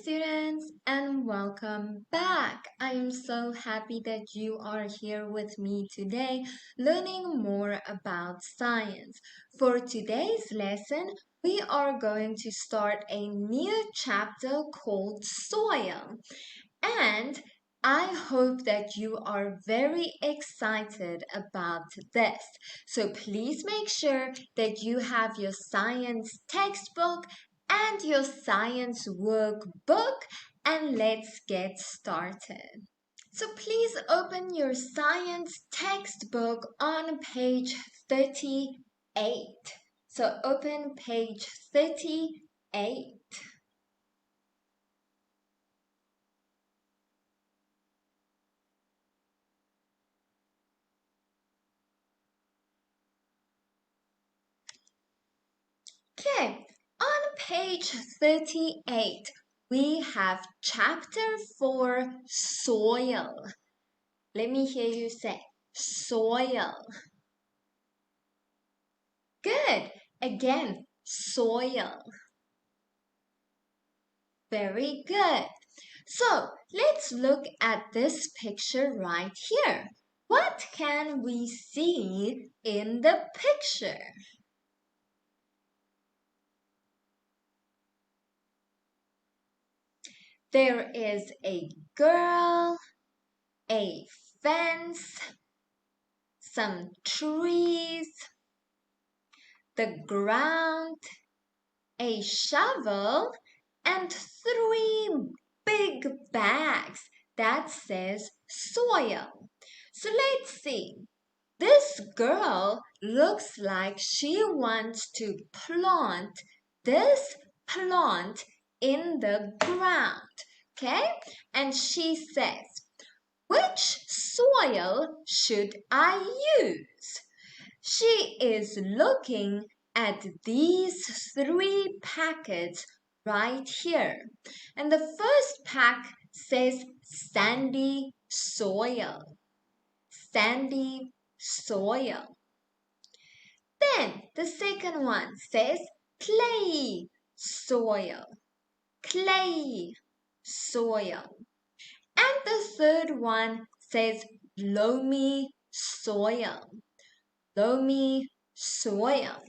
students, and welcome back. I am so happy that you are here with me today learning more about science. For today's lesson, we are going to start a new chapter called Soil. And I hope that you are very excited about this. So please make sure that you have your science textbook and your science workbook, and let's get started. So please open your science textbook on page 38. So open page 38. Okay, on page 38, we have chapter 4, soil. Let me hear you say soil. Good. Again, soil. Very good. So let's look at this picture right here. What can we see in the picture? There is a girl, a fence, some trees, the ground, a shovel, and 3 big bags that says soil. So let's see. This girl looks like she wants to plant this plant in the ground. Okay? And she says, which soil should I use? She is looking at these 3 packets right here. And the first pack says sandy soil. Sandy soil. Then the second one says clay soil. Clay soil. And the third one says loamy soil. Loamy soil.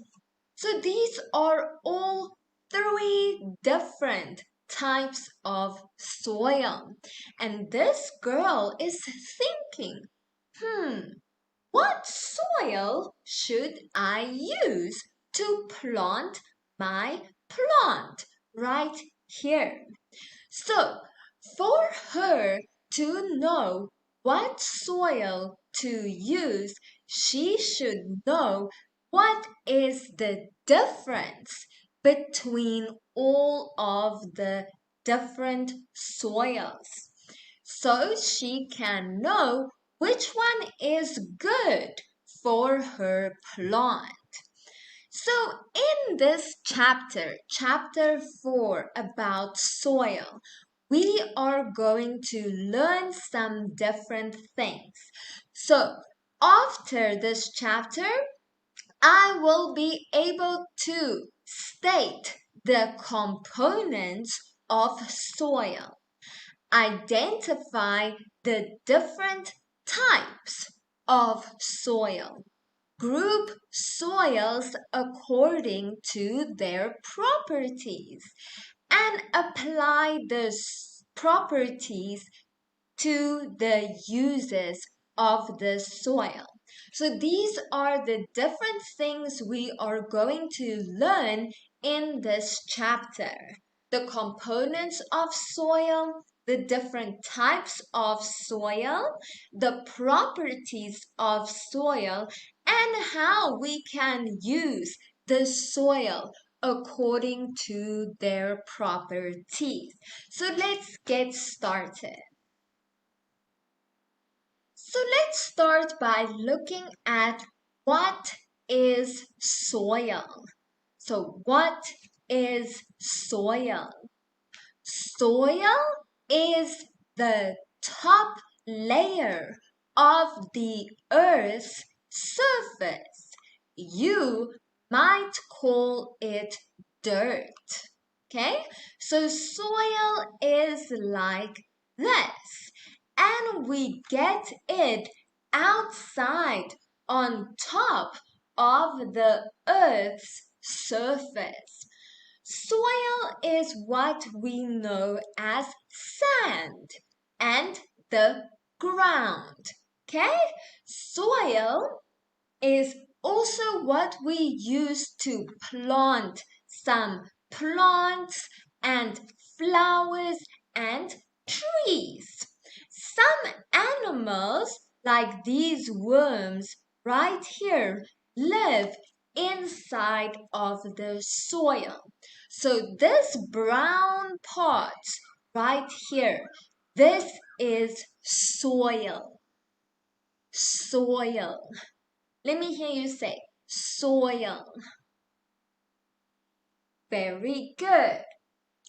So these are all 3 different types of soil. And this girl is thinking, what soil should I use to plant my plant right here? So for her to know what soil to use, she should know what is the difference between all of the different soils. So she can know which one is good for her plant. So in this chapter, chapter 4 about soil, we are going to learn some different things. So after this chapter, I will be able to state the components of soil, identify the different types of soil, group soils according to their properties, and apply the properties to the uses of the soil. So these are the different things we are going to learn in this chapter. The components of soil, the different types of soil, the properties of soil, and how we can use the soil according to their properties. So let's get started. So let's start by looking at what is soil. So what is soil? Soil is the top layer of the Earth's surface. You might call it dirt. Okay, so soil is like this, and we get it outside on top of the earth's surface. Soil is what we know as sand and the ground. Okay, soil is also what we use to plant some plants and flowers and trees. Some animals, like these worms right here, live inside of the soil. So this brown part right here, this is soil. Soil. Let me hear you say soil. Very good.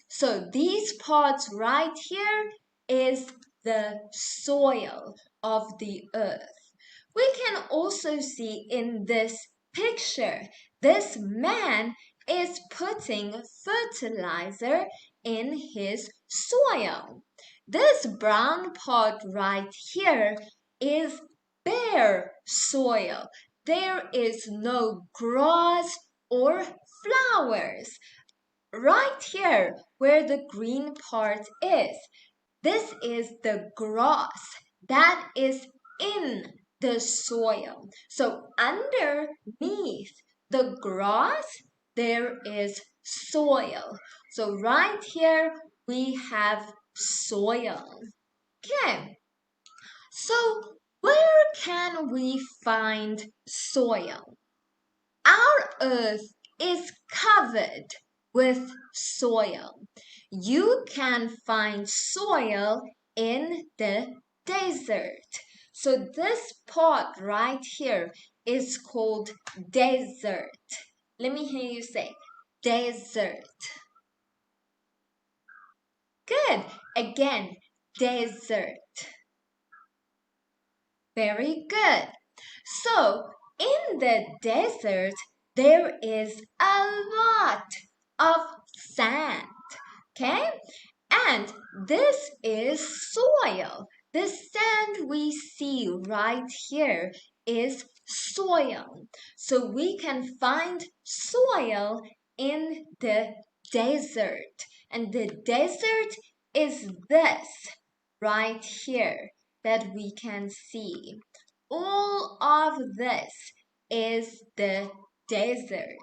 So these parts right here is the soil of the earth. We can also see in this picture, this man is putting fertilizer in his soil. This brown part right here is bare soil. There is no grass or flowers. Right here, where the green part is, this is the grass that is in the soil. So underneath the grass, there is soil. So right here, we have soil. Okay, so where can we find soil? Our earth is covered with soil. You can find soil in the desert. So this part right here is called desert. Let me hear you say desert. Good. Again, desert. Very good. So, in the desert, there is a lot of sand. Okay? And this is soil. The sand we see right here is soil. So we can find soil in the desert. And the desert is this right here that we can see. All of this is the desert.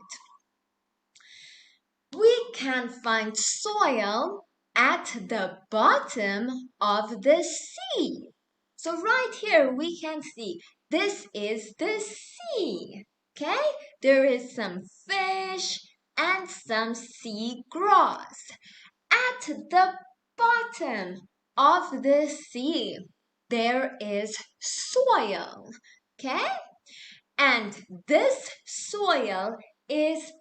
We can find soil at the bottom of the sea. So right here we can see this is the sea. Okay? There is some fish and some sea grass. At the bottom of the sea, there is soil. Okay? And this soil is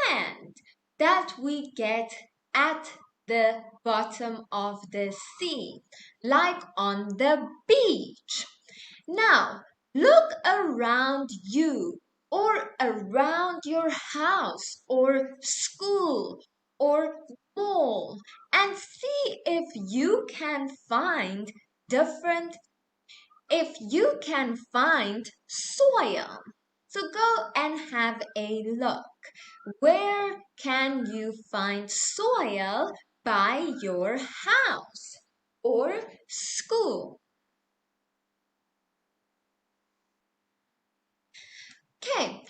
sand that we get at the bottom of the sea, like on the beach. Now, look around you or around your house or school or mall and see if you can find soil. So go and have a look. Where can you find soil by your house or school? Okay,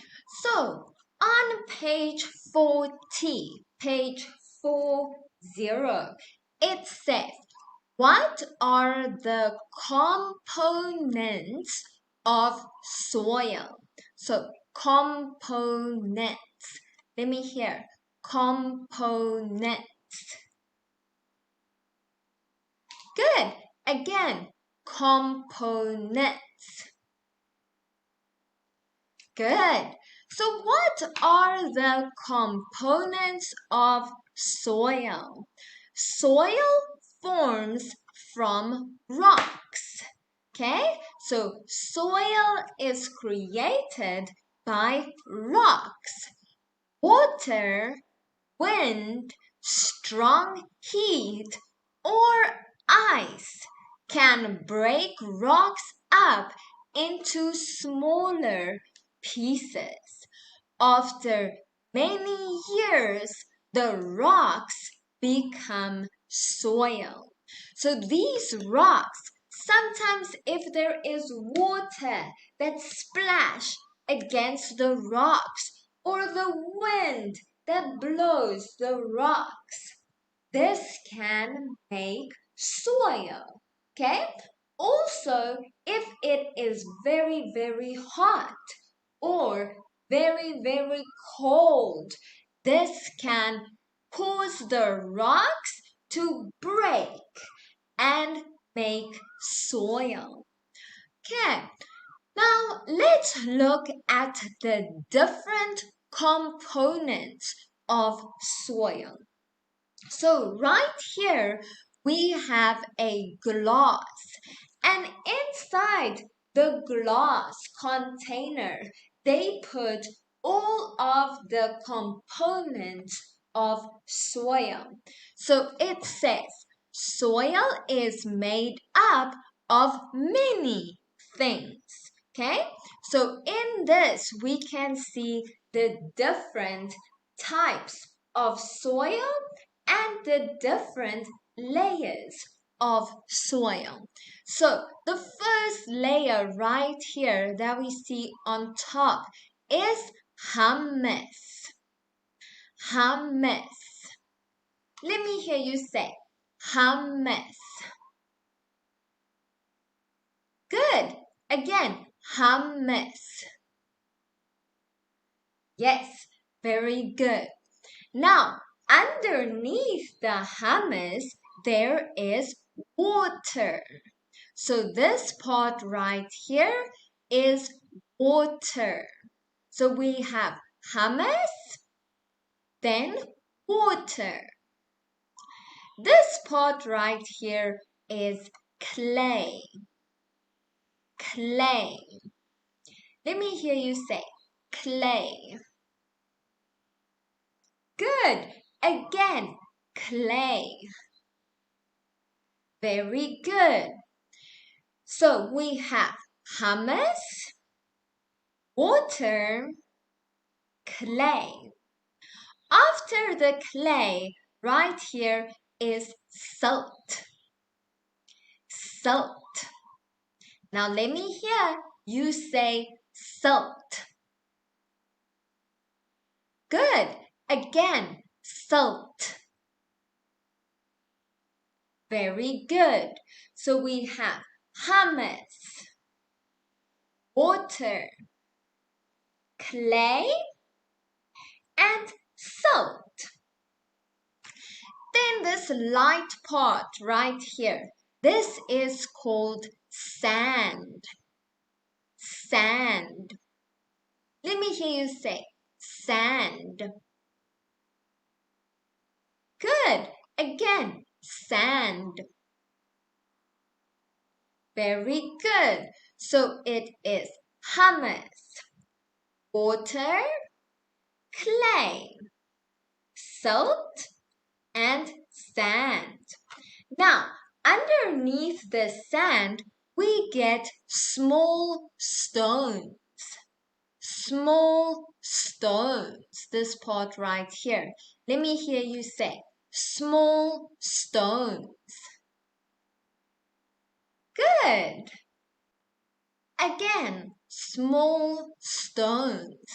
so on page 40, it says, what are the components of soil? So components. Let me hear. Components. Good. Again, components. Good. So what are the components of soil? Soil forms from rocks. Okay? So soil is created by rocks. Water, wind, strong heat or ice can break rocks up into smaller pieces. After many years, the rocks become soil. So these rocks, sometimes if there is water that splash against the rocks or the wind that blows the rocks, this can make soil. Okay? Also, if it is very, very hot or very, very cold, this can cause the rocks to break and make soil. Okay, now let's look at the different components of soil. So right here we have a glass, and inside the glass container they put all of the components of soil. So it says soil is made up of many things. Okay, so in this we can see the different types of soil and the different layers of soil. So the first layer right here that we see on top is humus. Humus. Let me hear you say humus. Good. Again, humus. Yes, very good. Now, underneath the humus, there is water. So this part right here is water. So we have humus, then water. This part right here is clay. Clay. Let me hear you say clay. Good. Again, clay. Very good. So we have humus, water, clay. After the clay, right here is salt. Salt. Now let me hear you say salt. Good. Again, salt. Very good. So we have humus, water, clay, and salt. Then this light part right here, this is called sand. Sand. Let me hear you say sand. Good. Again, sand. Very good. So it is humus, water, clay, salt, and sand. Now, underneath the sand, we get small stones. Small stones. This part right here. Let me hear you say small stones. Good. Again, small stones.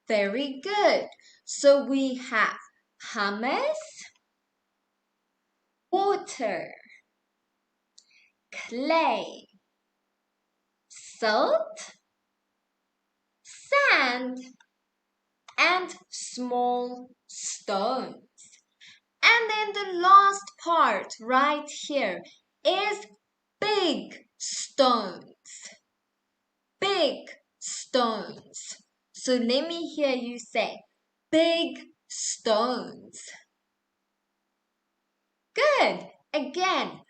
Very good. So we have humus, water, clay, salt, sand, and small stones. And then the last part right here is big stones. Big stones. So let me hear you say big stones. Good. Again,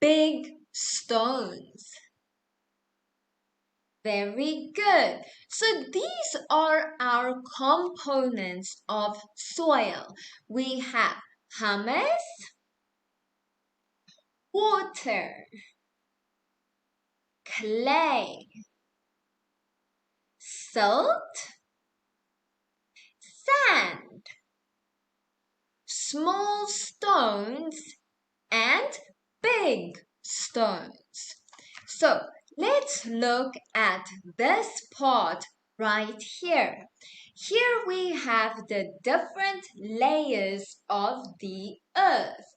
big stones. Very good. So these are our components of soil. We have humus, water, clay, silt, sand, small stones, and big stones. So let's look at this part right here. Here we have the different layers of the earth,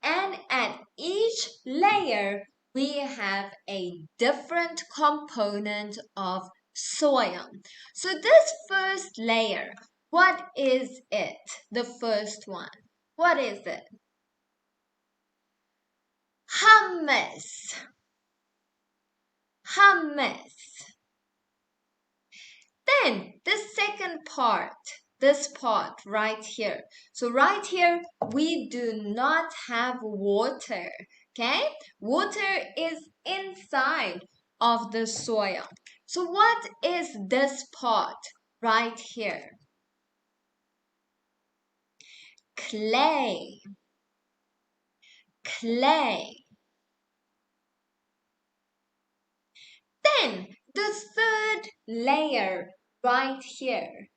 and at each layer we have a different component of soil. So this first layer, what is it? The first one. What is it? Humus. Humus. Then the second part, this part right here. So right here, we do not have water, okay? Water is inside of the soil. So what is this part right here? Clay. Clay. Then the third layer right here.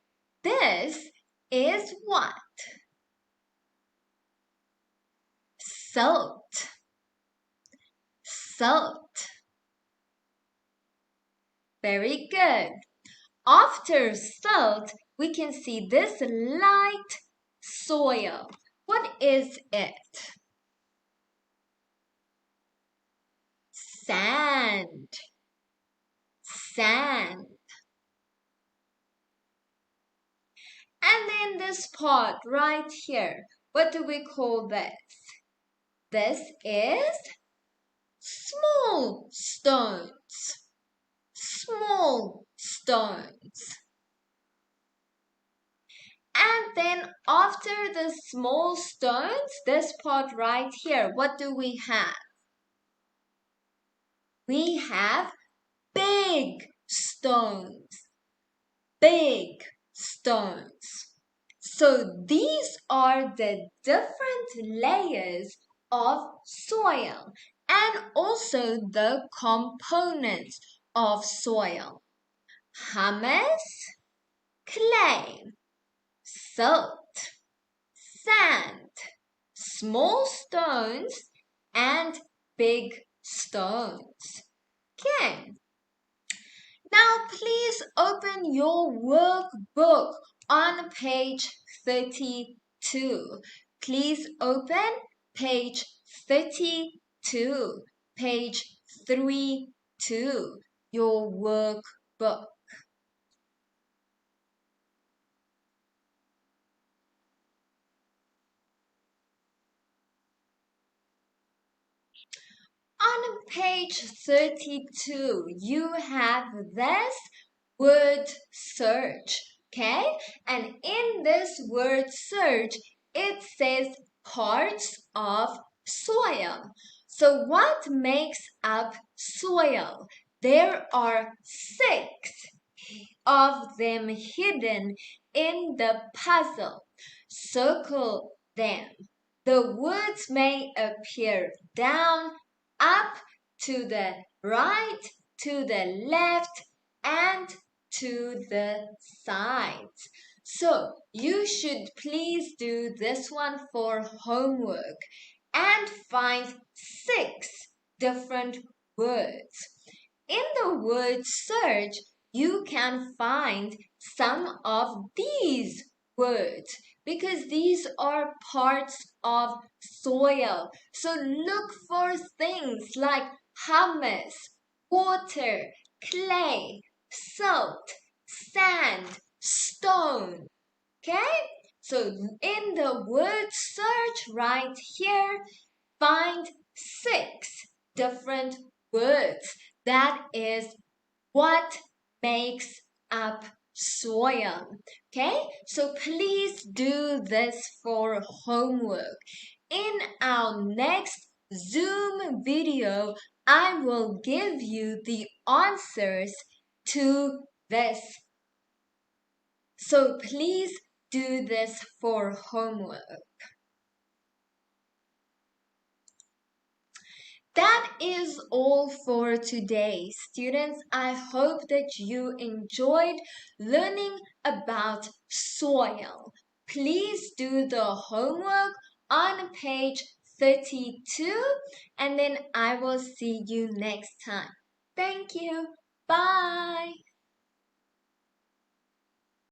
This is what? Salt. Salt. Very good. After salt, we can see this light soil. What is it? Sand. Sand. And then this part right here, what do we call this? This is small stones. Small stones. And then after the small stones, this part right here, what do we have? We have big stones. Big stones. So these are the different layers of soil and also the components of soil. Humus, clay, silt, sand, small stones, and big stones. Okay. Now please open your workbook on page 32. Please open page 32, page 32, your workbook. On page 32, you have this word search, okay? And in this word search, it says parts of soil. So what makes up soil? There are 6 of them hidden in the puzzle. Circle them. The words may appear down, up, to the right, to the left, and to the sides. So you should please do this one for homework and find 6 different words. In the word search, you can find some of these words because these are parts of soil. So look for things like humus, water, clay, salt, sand, stone. Okay? So in the word search right here, find 6 different words. That is what makes up soil. Okay, so please do this for homework. In our next Zoom video, I will give you the answers to this. So please do this for homework. That is all for today, students. I hope that you enjoyed learning about soil. Please do the homework on page 32, and then I will see you next time. Thank you. Bye.